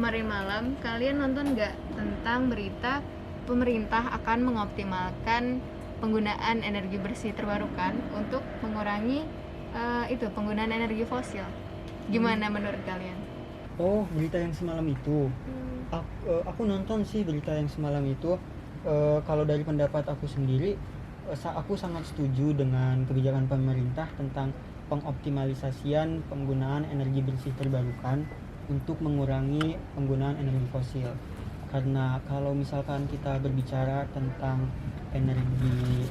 kemarin malam kalian nonton nggak tentang berita pemerintah akan mengoptimalkan penggunaan energi bersih terbarukan untuk mengurangi penggunaan energi fosil? Gimana menurut kalian? Oh, berita yang semalam itu. Aku nonton sih berita yang semalam itu. Kalau dari pendapat aku sendiri, aku sangat setuju dengan kebijakan pemerintah tentang pengoptimalisasian penggunaan energi bersih terbarukan untuk mengurangi penggunaan energi fosil. Karena kalau misalkan kita berbicara tentang energi,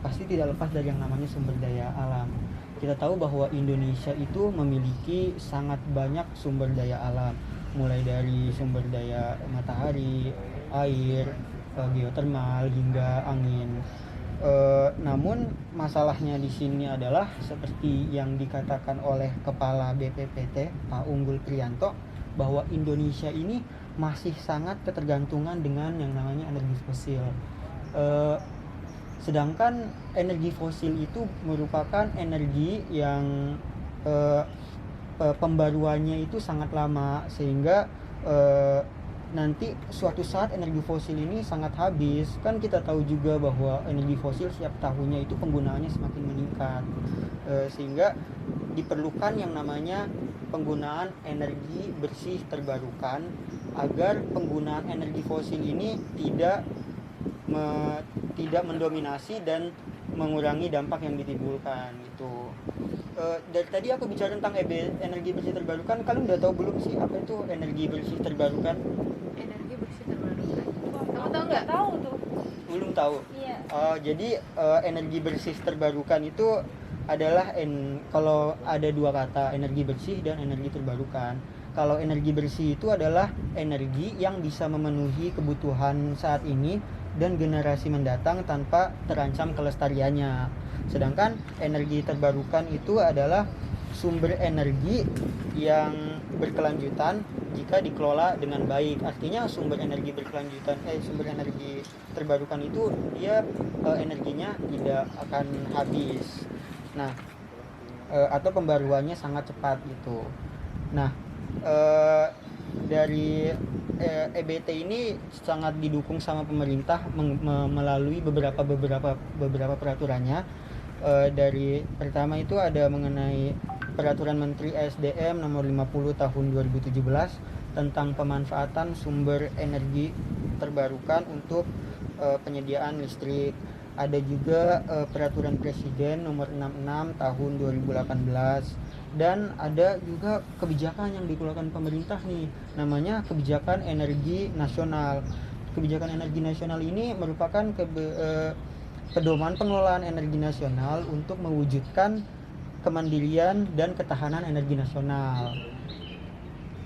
pasti tidak lepas dari yang namanya sumber daya alam. Kita tahu bahwa Indonesia itu memiliki sangat banyak sumber daya alam, mulai dari sumber daya matahari, air, geotermal hingga angin. Namun masalahnya di sini adalah seperti yang dikatakan oleh Kepala BPPT Pak Unggul Priyanto, bahwa Indonesia ini masih sangat ketergantungan dengan yang namanya energi fosil. Sedangkan energi fosil itu merupakan energi yang pembaruannya itu sangat lama, sehingga nanti suatu saat energi fosil ini sangat habis. Kan kita tahu juga bahwa energi fosil setiap tahunnya itu penggunaannya semakin meningkat, sehingga diperlukan yang namanya penggunaan energi bersih terbarukan agar penggunaan energi fosil ini tidak mendominasi dan mengurangi dampak yang ditimbulkan gitu. Dari tadi aku bicara tentang energi bersih terbarukan, kalian udah tahu belum sih apa itu energi bersih terbarukan? Energi bersih terbarukan. Kamu tahu nggak? Tahu tuh. Belum tahu. Iya. Jadi energi bersih terbarukan itu adalah kalau ada dua kata, energi bersih dan energi terbarukan. Kalau energi bersih itu adalah energi yang bisa memenuhi kebutuhan saat ini dan generasi mendatang tanpa terancam kelestariannya. Sedangkan energi terbarukan itu adalah sumber energi yang berkelanjutan jika dikelola dengan baik. Artinya sumber energi terbarukan itu dia energinya tidak akan habis. Nah, atau pembaruannya sangat cepat gitu. Nah, dari EBT ini sangat didukung sama pemerintah melalui beberapa peraturannya. Dari pertama itu ada mengenai Peraturan Menteri SDM nomor 50 tahun 2017 tentang pemanfaatan sumber energi terbarukan untuk penyediaan listrik. Ada juga Peraturan Presiden nomor 66 tahun 2018, dan ada juga kebijakan yang dikeluarkan pemerintah nih, namanya Kebijakan Energi Nasional. Kebijakan Energi Nasional ini merupakan pedoman pengelolaan energi nasional untuk mewujudkan kemandirian dan ketahanan energi nasional.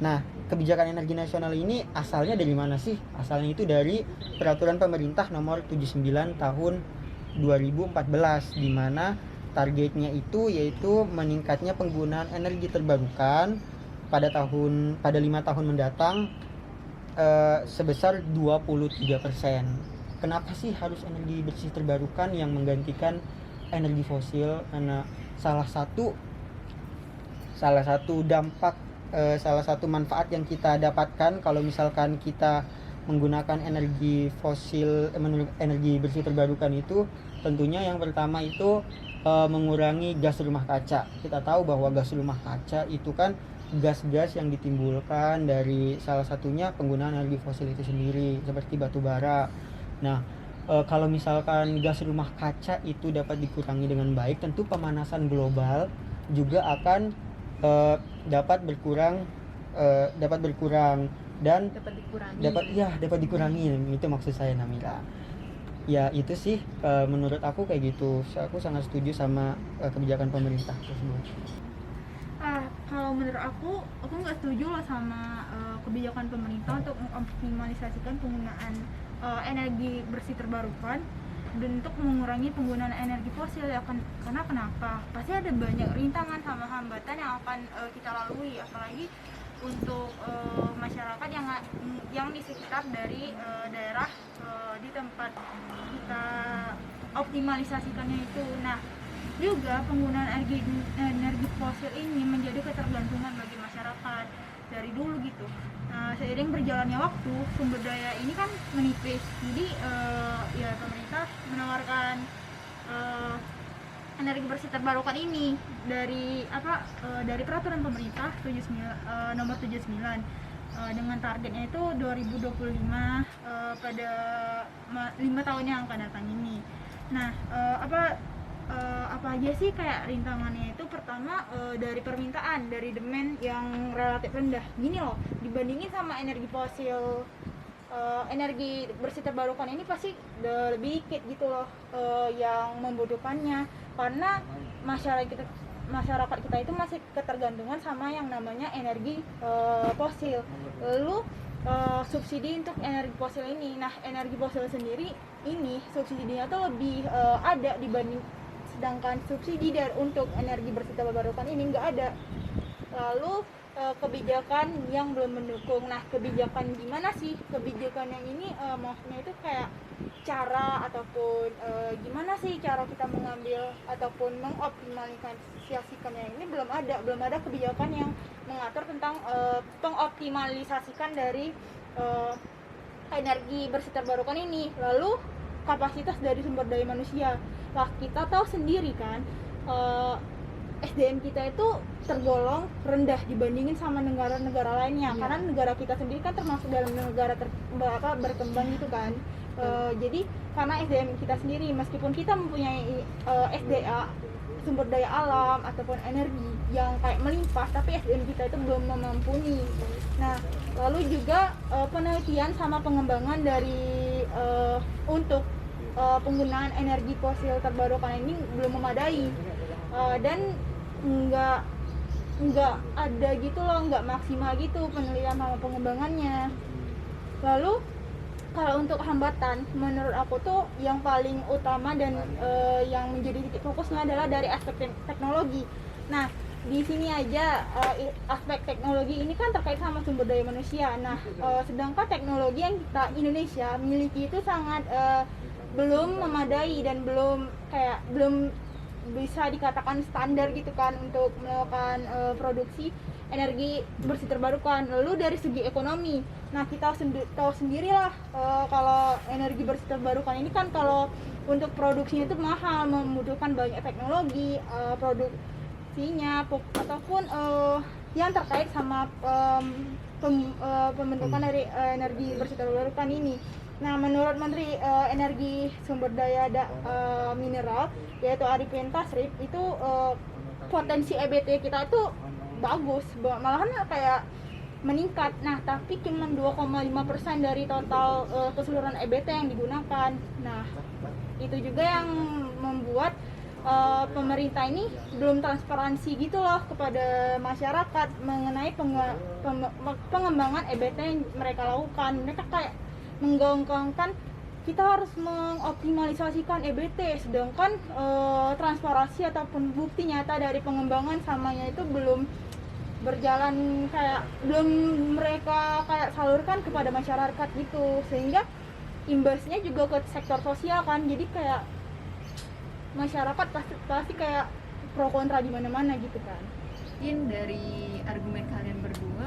Nah, kebijakan energi nasional ini asalnya dari mana sih? Asalnya itu dari Peraturan Pemerintah nomor 79 tahun 2014, di mana targetnya itu yaitu meningkatnya penggunaan energi terbarukan pada 5 tahun mendatang sebesar 23%. Kenapa sih harus energi bersih terbarukan yang menggantikan energi fosil? Karena salah satu manfaat yang kita dapatkan kalau misalkan kita menggunakan energi bersih terbarukan itu, tentunya yang pertama itu mengurangi gas rumah kaca. Kita tahu bahwa gas rumah kaca itu kan gas-gas yang ditimbulkan dari salah satunya penggunaan energi fosil itu sendiri, seperti batu bara. Nah, kalau misalkan gas rumah kaca itu dapat dikurangi dengan baik, tentu pemanasan global juga akan dapat berkurang dan dapat dikurangi. Itu maksud saya, Namira. Ya itu sih, menurut aku kayak gitu. Aku sangat setuju sama kebijakan pemerintah tersebut. Kalau menurut aku nggak setuju lah sama kebijakan pemerintah untuk mengoptimalisasikan penggunaan energi bersih terbarukan dan untuk mengurangi penggunaan energi fosil ya kan. Karena kenapa? Pasti ada banyak rintangan sama hambatan yang akan kita lalui, apalagi untuk masyarakat yang di sekitar dari daerah di tempat kita optimalisasikannya itu. Nah, Juga penggunaan energi fosil ini menjadi ketergantungan bagi masyarakat dari dulu gitu. Nah, seiring berjalannya waktu, sumber daya ini kan menipis. Jadi ya pemerintah menawarkan eh, energi bersih terbarukan ini dari dari peraturan pemerintah nomor 79 dengan targetnya itu 2025 pada 5 tahun yang akan datang ini. Nah, apa aja sih kayak rintangannya itu? Pertama, dari permintaan, dari demand yang relatif rendah. Gini loh, dibandingin sama energi fosil, energi bersih terbarukan ini pasti lebih dikit gitu loh yang membutuhkannya, karena masyarakat kita itu masih ketergantungan sama yang namanya energi fosil. Lalu subsidi untuk energi fosil ini, nah energi fosil sendiri ini subsidinya tuh lebih ada dibanding, sedangkan subsidi untuk energi bersih terbarukan ini nggak ada. Lalu kebijakan yang belum mendukung. Nah, kebijakan gimana sih? Kebijakan yang ini maksudnya itu kayak cara ataupun gimana sih cara kita mengambil ataupun mengoptimalisasikannya ini belum ada kebijakan yang mengatur tentang pengoptimalisasikan dari energi bersih terbarukan ini. Lalu kapasitas dari sumber daya manusia. Lah, kita tahu sendiri kan SDM kita itu tergolong rendah dibandingin sama negara-negara lainnya. Karena negara kita sendiri kan termasuk dalam negara berkembang gitu kan. Jadi karena SDM kita sendiri, meskipun kita mempunyai SDA, sumber daya alam ataupun energi yang kayak melimpah, tapi SDM kita itu belum mumpuni. Nah, lalu juga penelitian sama pengembangan dari untuk penggunaan energi fosil terbarukan ini belum memadai, dan nggak ada gitu loh, nggak maksimal gitu penelitian sama pengembangannya. Lalu kalau untuk hambatan, menurut aku tuh yang paling utama dan yang menjadi titik fokusnya adalah dari aspek teknologi. Nah, di sini aja aspek teknologi ini kan terkait sama sumber daya manusia. Nah, sedangkan teknologi yang kita Indonesia miliki itu sangat belum memadai dan belum bisa dikatakan standar gitu kan untuk melakukan produksi energi bersih terbarukan. Lalu dari segi ekonomi, nah kita tahu sendirilah kalau energi bersih terbarukan ini kan kalau untuk produksinya itu mahal, membutuhkan banyak teknologi, produksinya ataupun yang terkait sama pembentukan dari energi bersih terbarukan ini. Nah, menurut Menteri Energi Sumber Daya Mineral yaitu Arifin Tasrif itu potensi EBT kita itu bagus, malahan kayak meningkat. Nah, tapi cuma 2,5% dari total keseluruhan EBT yang digunakan. Nah, itu juga yang membuat pemerintah ini belum transparansi gitu loh kepada masyarakat mengenai pengembangan EBT yang mereka lakukan. Mereka kayak menggaungkan kita harus mengoptimalisasikan EBT, sedangkan transparansi ataupun bukti nyata dari pengembangan samanya itu belum berjalan, kayak belum mereka kayak salurkan kepada masyarakat gitu, sehingga imbasnya juga ke sektor sosial kan. Jadi kayak masyarakat pasti kayak pro kontra di mana-mana gitu kan. Mungkin dari argumen kalian berdua,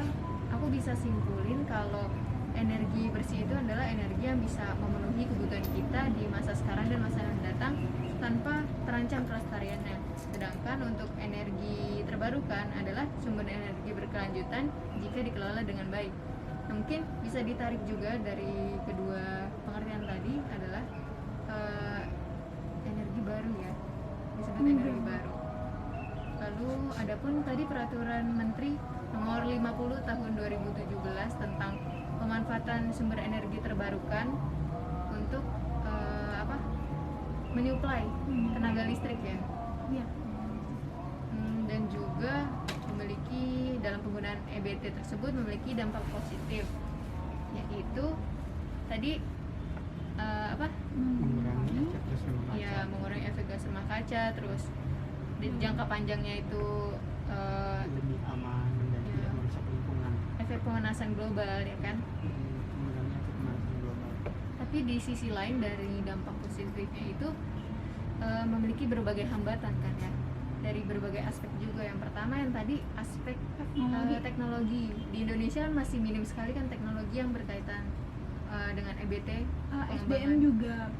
aku bisa simpulin kalau energi bersih itu adalah energi yang bisa memenuhi kebutuhan kita di masa sekarang dan masa yang datang tanpa terancam kelestariannya. Sedangkan untuk energi terbarukan adalah sumber energi berkelanjutan jika dikelola dengan baik. Nah, mungkin bisa ditarik juga dari kedua pengertian tadi adalah energi baru ya, disebut energi baru. Lalu adapun tadi peraturan Menteri nomor 50 tahun 2017 tentang pemanfaatan sumber energi terbarukan untuk menyuplai tenaga listrik ya. Iya. Dan juga memiliki dalam penggunaan EBT tersebut memiliki dampak positif, yaitu tadi mengurangi efek gas rumah kaca, terus di jangka panjangnya itu lebih aman dan tidak merusak lingkungan. Efek pemanasan global ya kan. Mengurangi efek pemanasan global. Tapi di sisi lain dari dampak positifnya itu memiliki berbagai hambatan kan ya, dari berbagai aspek juga. Yang pertama yang tadi aspek teknologi. Di Indonesia kan masih minim sekali kan teknologi yang berkaitan dengan EBT. SDM juga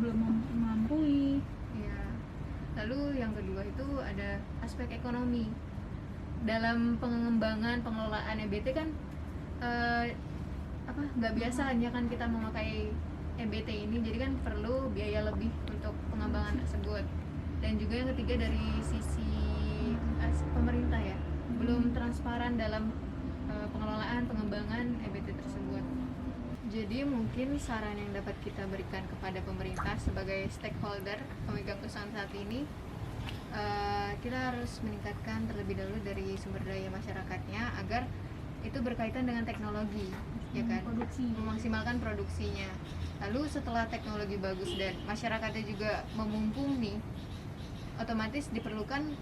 belum mampu. Ya. Lalu yang kedua itu ada aspek ekonomi. Dalam pengembangan pengelolaan EBT kan nggak biasa hanya kan kita memakai EBT ini, jadi kan perlu biaya lebih untuk pengembangan tersebut. Dan juga yang ketiga dari sisi pemerintah ya, belum transparan dalam pengelolaan pengembangan EBT tersebut. Jadi mungkin saran yang dapat kita berikan kepada pemerintah sebagai stakeholder pemegang perusahaan saat ini, kita harus meningkatkan terlebih dahulu dari sumber daya masyarakatnya agar itu berkaitan dengan teknologi, ya kan, memaksimalkan produksinya. Lalu setelah teknologi bagus dan masyarakatnya juga memumpuni, otomatis diperlukan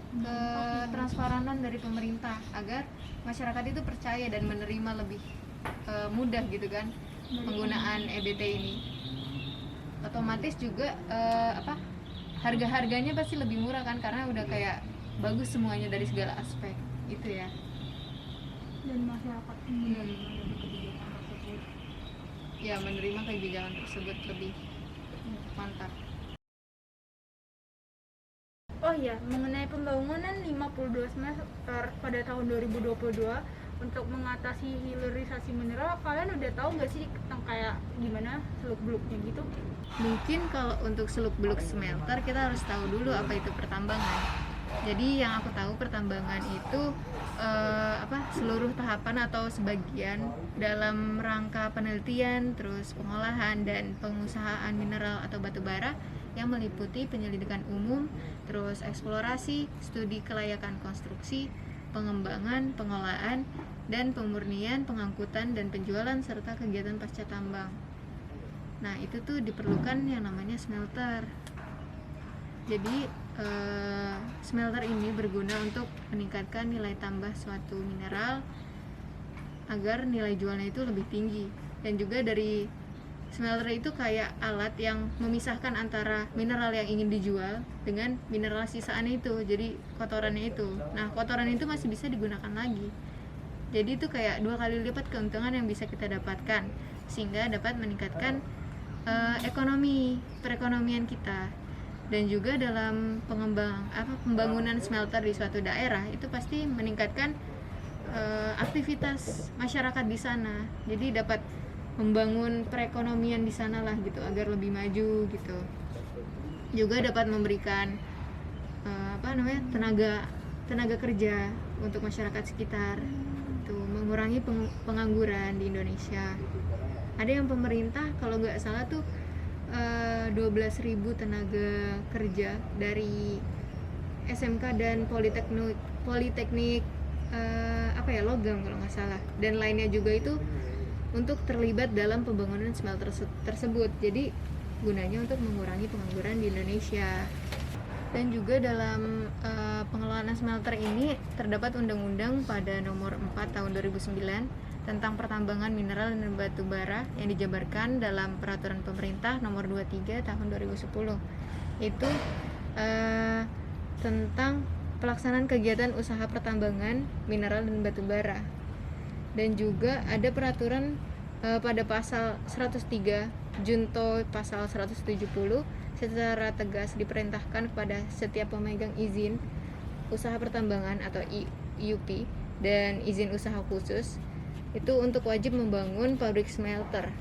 ketransparanan dari pemerintah agar masyarakat itu percaya dan menerima lebih mudah gitu kan penggunaan EBT ini. Otomatis juga harga-harganya pasti lebih murah kan, karena udah kayak bagus semuanya dari segala aspek itu ya. Dan masyarakat menerima kebijakan tersebut lebih mantap. Oh iya, mengenai pembangunan 52 smelter pada tahun 2022 untuk mengatasi hilirisasi mineral, kalian udah tahu nggak sih tentang kayak gimana seluk-beluknya gitu? Mungkin kalau untuk seluk-beluk smelter kita harus tahu dulu apa itu pertambangan. Jadi yang aku tahu pertambangan itu seluruh tahapan atau sebagian dalam rangka penelitian, terus pengolahan dan pengusahaan mineral atau batu bara yang meliputi penyelidikan umum, terus eksplorasi, studi kelayakan konstruksi, pengembangan, pengolahan, dan pemurnian, pengangkutan, dan penjualan serta kegiatan pasca tambang. Nah, itu tuh diperlukan yang namanya smelter. Jadi smelter ini berguna untuk meningkatkan nilai tambah suatu mineral agar nilai jualnya itu lebih tinggi. Dan juga dari smelter itu kayak alat yang memisahkan antara mineral yang ingin dijual dengan mineral sisaan itu, jadi kotorannya itu. Nah, kotoran itu masih bisa digunakan lagi. Jadi itu kayak 2 kali lipat keuntungan yang bisa kita dapatkan, sehingga dapat meningkatkan perekonomian kita. Dan juga dalam pembangunan smelter di suatu daerah itu pasti meningkatkan aktivitas masyarakat di sana. Jadi dapat membangun perekonomian di sana lah gitu agar lebih maju gitu. Juga dapat memberikan tenaga kerja untuk masyarakat sekitar. Itu mengurangi pengangguran di Indonesia. Ada yang pemerintah kalau nggak salah tuh 12.000 tenaga kerja dari SMK dan politeknik logam kalau nggak salah, dan lainnya juga itu untuk terlibat dalam pembangunan smelter tersebut. Jadi gunanya untuk mengurangi pengangguran di Indonesia. Dan juga dalam pengelolaan smelter ini terdapat undang-undang pada nomor 4 tahun 2009 tentang pertambangan mineral dan batu bara yang dijabarkan dalam peraturan pemerintah nomor 23 tahun 2010. Itu tentang pelaksanaan kegiatan usaha pertambangan mineral dan batu bara. Dan juga ada peraturan pada pasal 103 junto pasal 170 secara tegas diperintahkan kepada setiap pemegang izin usaha pertambangan atau IUP dan izin usaha khusus itu untuk wajib membangun pabrik smelter.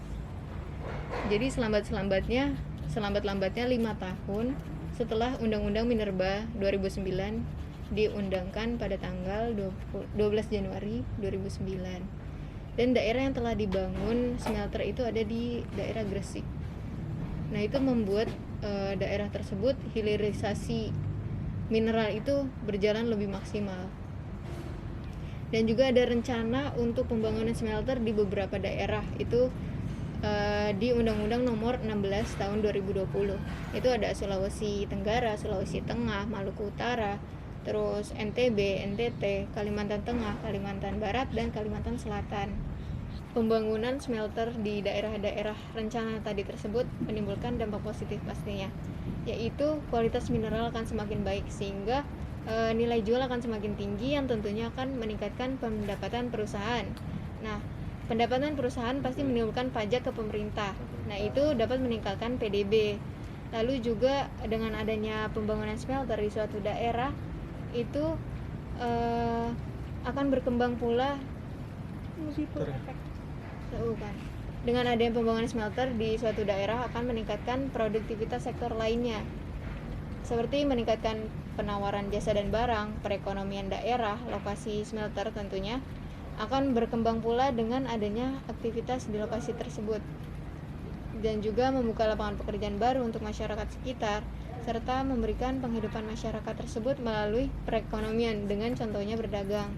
Jadi selambat-lambatnya 5 tahun setelah Undang-Undang Minerba 2009 diundangkan pada tanggal 12 Januari 2009. Dan daerah yang telah dibangun smelter itu ada di daerah Gresik. Nah, itu membuat daerah tersebut hilirisasi mineral itu berjalan lebih maksimal. Dan juga ada rencana untuk pembangunan smelter di beberapa daerah itu di Undang-Undang Nomor 16 Tahun 2020. Itu ada Sulawesi Tenggara, Sulawesi Tengah, Maluku Utara, terus NTB, NTT, Kalimantan Tengah, Kalimantan Barat, dan Kalimantan Selatan. pembangunan smelter di daerah-daerah rencana tadi tersebut menimbulkan dampak positif pastinya, yaitu kualitas mineral akan semakin baik sehingga nilai jual akan semakin tinggi yang tentunya akan meningkatkan pendapatan perusahaan. Nah, pendapatan perusahaan pasti menimbulkan pajak ke pemerintah. Nah, itu dapat meningkatkan PDB. Lalu juga dengan adanya pembangunan smelter di suatu daerah itu akan berkembang pula bukan. Dengan adanya pembangunan smelter di suatu daerah akan meningkatkan produktivitas sektor lainnya, seperti meningkatkan penawaran jasa dan barang, perekonomian daerah, lokasi smelter tentunya akan berkembang pula dengan adanya aktivitas di lokasi tersebut, dan juga membuka lapangan pekerjaan baru untuk masyarakat sekitar, serta memberikan penghidupan masyarakat tersebut melalui perekonomian dengan contohnya berdagang.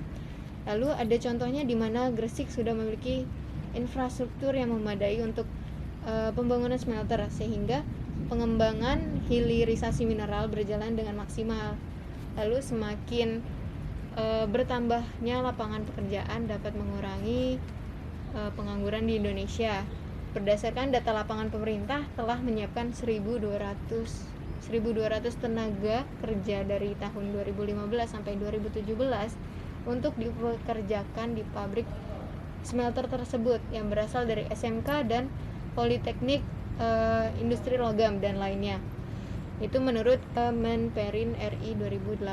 Lalu ada contohnya di mana Gresik sudah memiliki infrastruktur yang memadai untuk pembangunan smelter sehingga pengembangan hilirisasi mineral berjalan dengan maksimal. Lalu semakin bertambahnya lapangan pekerjaan dapat mengurangi pengangguran di Indonesia. Berdasarkan data lapangan pemerintah telah menyiapkan 1.200 tenaga kerja dari tahun 2015 sampai 2017 untuk dipekerjakan di pabrik smelter tersebut yang berasal dari SMK dan Politeknik Industri Logam dan lainnya. Itu menurut Menperin RI 2018.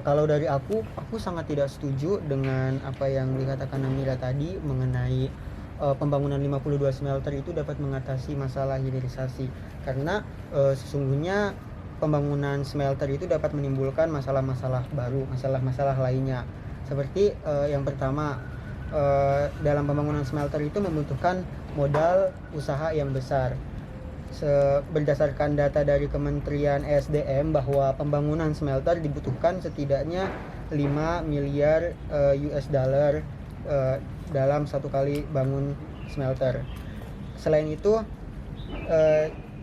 Kalau dari aku sangat tidak setuju dengan apa yang dikatakan Amira tadi mengenai pembangunan 52 smelter itu dapat mengatasi masalah hilirisasi, karena sesungguhnya pembangunan smelter itu dapat menimbulkan masalah-masalah baru, masalah-masalah lainnya. Seperti yang pertama, dalam pembangunan smelter itu membutuhkan modal usaha yang besar. Berdasarkan data dari Kementerian ESDM bahwa pembangunan smelter dibutuhkan setidaknya 5 miliar US dollar dalam satu kali bangun smelter. Selain itu,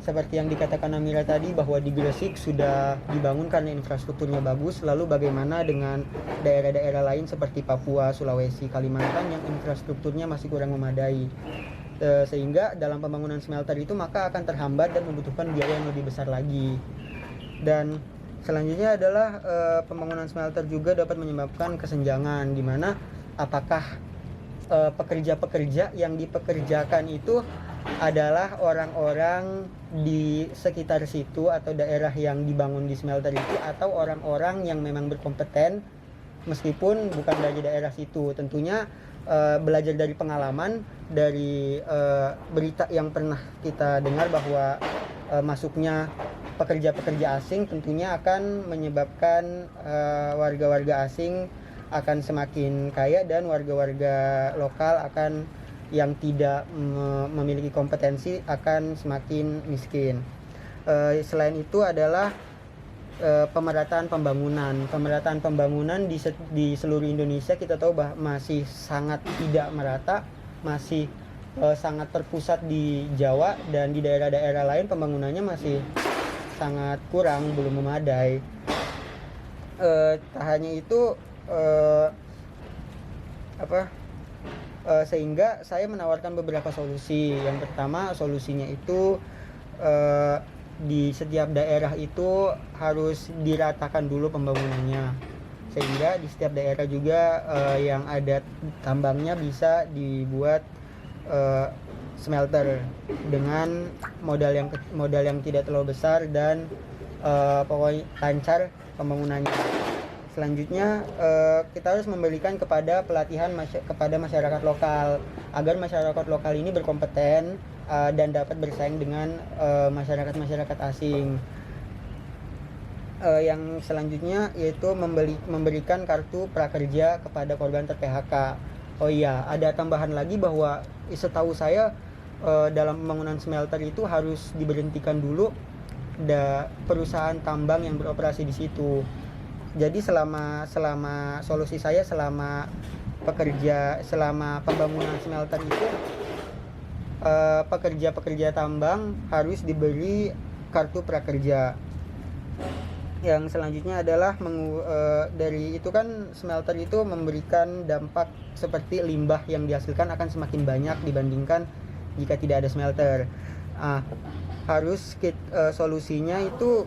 seperti yang dikatakan Amira tadi bahwa di Gresik sudah dibangun karena infrastrukturnya bagus. Lalu bagaimana dengan daerah-daerah lain seperti Papua, Sulawesi, Kalimantan yang infrastrukturnya masih kurang memadai, sehingga dalam pembangunan smelter itu maka akan terhambat dan membutuhkan biaya yang lebih besar lagi. Dan selanjutnya adalah pembangunan smelter juga dapat menyebabkan kesenjangan, di mana apakah pekerja-pekerja yang dipekerjakan itu adalah orang-orang di sekitar situ atau daerah yang dibangun di smelter itu, atau orang-orang yang memang berkompeten meskipun bukan dari daerah situ. Tentunya belajar dari pengalaman dari berita yang pernah kita dengar bahwa masuknya pekerja-pekerja asing tentunya akan menyebabkan warga-warga asing akan semakin kaya dan warga-warga lokal akan yang tidak memiliki kompetensi akan semakin miskin. Selain itu adalah pemerataan pembangunan di seluruh Indonesia kita tahu masih sangat tidak merata, masih sangat terpusat di Jawa, dan di daerah-daerah lain pembangunannya masih sangat kurang, belum memadai. Tak hanya itu, sehingga saya menawarkan beberapa solusi. Yang pertama, solusinya itu di setiap daerah itu harus diratakan dulu pembangunannya, sehingga di setiap daerah juga yang ada tambangnya bisa dibuat smelter dengan modal yang tidak terlalu besar dan pokoknya lancar pembangunannya. Selanjutnya kita harus memberikan pelatihan kepada masyarakat lokal agar masyarakat lokal ini berkompeten dan dapat bersaing dengan masyarakat asing. Yang selanjutnya yaitu memberikan kartu prakerja kepada korban ter-PHK. Oh iya, ada tambahan lagi bahwa setahu saya dalam pembangunan smelter itu harus diberhentikan dulu perusahaan tambang yang beroperasi di situ. Jadi selama solusi saya selama pembangunan smelter itu pekerja tambang harus diberi kartu prakerja. yang selanjutnya adalah dari itu kan smelter itu memberikan dampak seperti limbah yang dihasilkan akan semakin banyak dibandingkan jika tidak ada smelter. Solusinya itu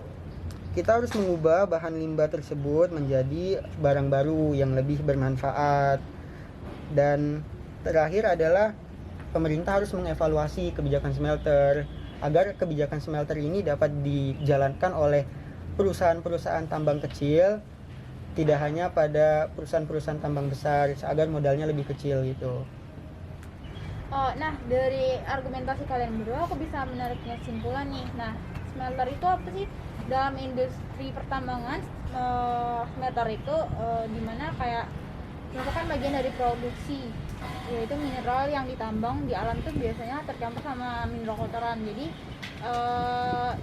kita harus mengubah bahan limbah tersebut menjadi barang baru yang lebih bermanfaat. Dan terakhir adalah pemerintah harus mengevaluasi kebijakan smelter agar kebijakan smelter ini dapat dijalankan oleh perusahaan-perusahaan tambang kecil, tidak hanya pada perusahaan-perusahaan tambang besar agar modalnya lebih kecil gitu. Nah, dari argumentasi kalian berdua aku bisa menarik kesimpulan nih. Nah, smelter itu apa sih? Dalam industri pertambangan, smelter itu dimana kayak merupakan bagian dari produksi, yaitu mineral yang ditambang di alam itu biasanya tercampur sama mineral kotoran. Jadi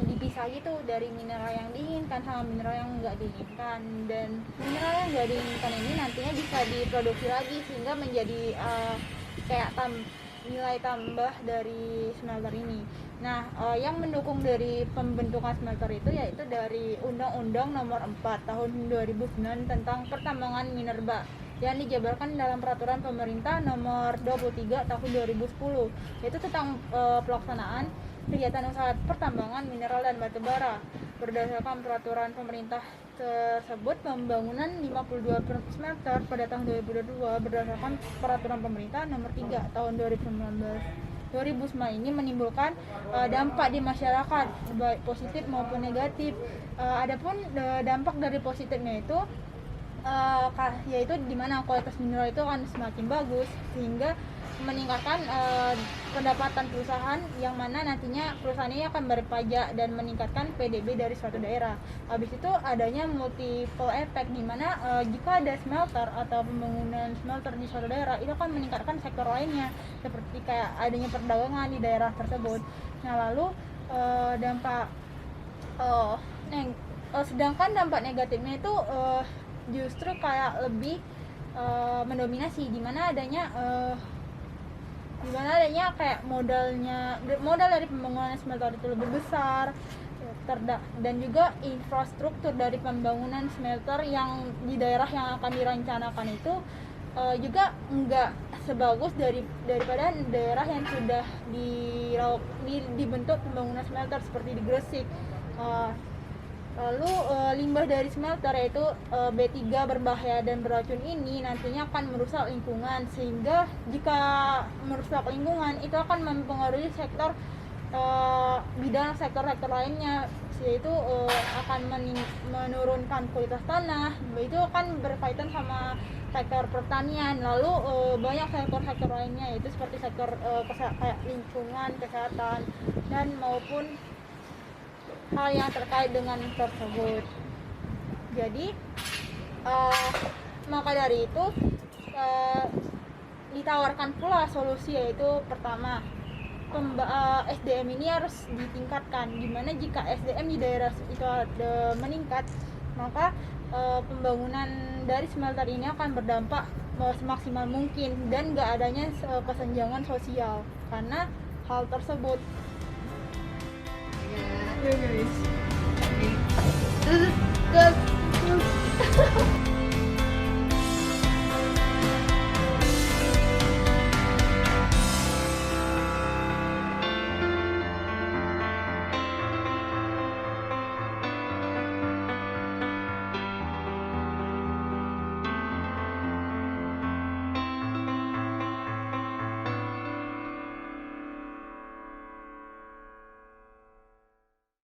dipisah gitu dari mineral yang diinginkan sama mineral yang nggak diinginkan, dan mineral yang nggak diinginkan ini nantinya bisa diproduksi lagi sehingga menjadi kayak nilai tambah dari smelter ini. Nah, yang mendukung dari pembentukan smelter itu yaitu dari Undang-Undang Nomor 4 Tahun 2009 tentang Pertambangan Minerba yang dijabarkan dalam Peraturan Pemerintah Nomor 23 Tahun 2010, yaitu tentang pelaksanaan kegiatan usaha pertambangan mineral dan batubara. Berdasarkan peraturan pemerintah tersebut, pembangunan 52 smelter pada tahun 2022 berdasarkan peraturan pemerintah nomor 3 tahun 2009 ini menimbulkan dampak di masyarakat baik positif maupun negatif. Adapun dampak dari positifnya itu yaitu di mana kualitas mineral itu akan semakin bagus sehingga meningkatkan pendapatan perusahaan, yang mana nantinya perusahaan ini akan berpajak dan meningkatkan PDB dari suatu daerah. Habis itu adanya multiple effect, di mana jika ada smelter atau pembangunan smelter di suatu daerah itu akan meningkatkan sektor lainnya seperti kayak adanya perdagangan di daerah tersebut. Nah, lalu sedangkan dampak negatifnya itu justru kayak lebih mendominasi, di mana adanya kayak modal dari pembangunan smelter itu lebih besar, dan juga infrastruktur dari pembangunan smelter yang di daerah yang akan dirancanakan itu juga enggak sebagus daripada daerah yang sudah dibentuk pembangunan smelter seperti di Gresik. Lalu limbah dari smelter yaitu B3 berbahaya dan beracun ini nantinya akan merusak lingkungan, sehingga jika merusak lingkungan itu akan mempengaruhi sektor sektor lainnya, yaitu akan menurunkan kualitas tanah. Itu akan berkaitan sama sektor pertanian. Lalu banyak sektor lainnya, yaitu seperti sektor kayak lingkungan, kesehatan, dan maupun hal yang terkait dengan tersebut. Jadi maka dari itu ditawarkan pula solusi, yaitu pertama SDM ini harus ditingkatkan, dimana jika SDM di daerah itu ada meningkat, maka pembangunan dari smelter ini akan berdampak semaksimal mungkin dan gak adanya kesenjangan sosial karena hal tersebut. Ya guys.